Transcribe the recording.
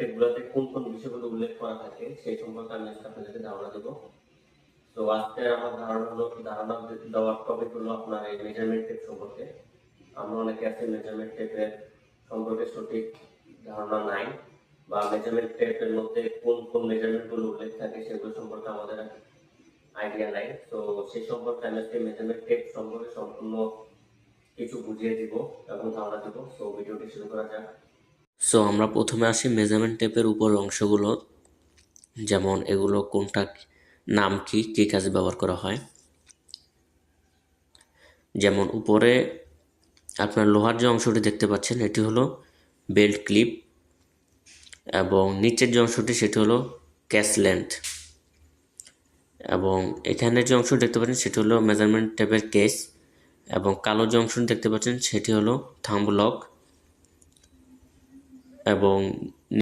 টেপগুলোতে কোন কোন বিষয়গুলো উল্লেখ করা থাকে সেই সম্পর্কে আমি আজকে আপনাদেরকে ধারণা দেবো। তো আজকে আমার ধারণা দেওয়ার টপিক হলো আপনার এই মেজারমেন্ট টেপ সম্পর্কে। আমরা অনেকে আছে মেজারমেন্ট টেপের সম্পর্কে সঠিক ধারণা নাই, বা মেজারমেন্ট টেপের মধ্যে কোন কোন মেজারমেন্টগুলো উল্লেখ থাকে সেগুলো সম্পর্কে আমাদের আইডিয়া নাই। তো সেই সম্পর্কে আমি আজকে মেজারমেন্ট টেপ সম্পর্কে সম্পূর্ণ কিছু বুঝিয়ে দিব এবং ধারণা দেবো। সো ভিডিওটি শুরু করা যাক। সো আমরা প্রথমে আসি মেজারমেন্ট টেপের উপর অংশগুলো, যেমন এগুলো কোনটা নাম কি কী কাজে ব্যবহার করা হয়। যেমন উপরে আপনার লোহার যে অংশটি দেখতে পাচ্ছেন এটি হলো বেল্ট ক্লিপ, এবং নিচের যে অংশটি সেটি হলো ক্যাচ লেন্থ, এবং এখানে যে অংশ দেখতে পাচ্ছেন সেটি হলো মেজারমেন্ট টেপের কেস, এবং কালো যে অংশটি দেখতে পাচ্ছেন সেটি হলো থাম্ব লক, এবং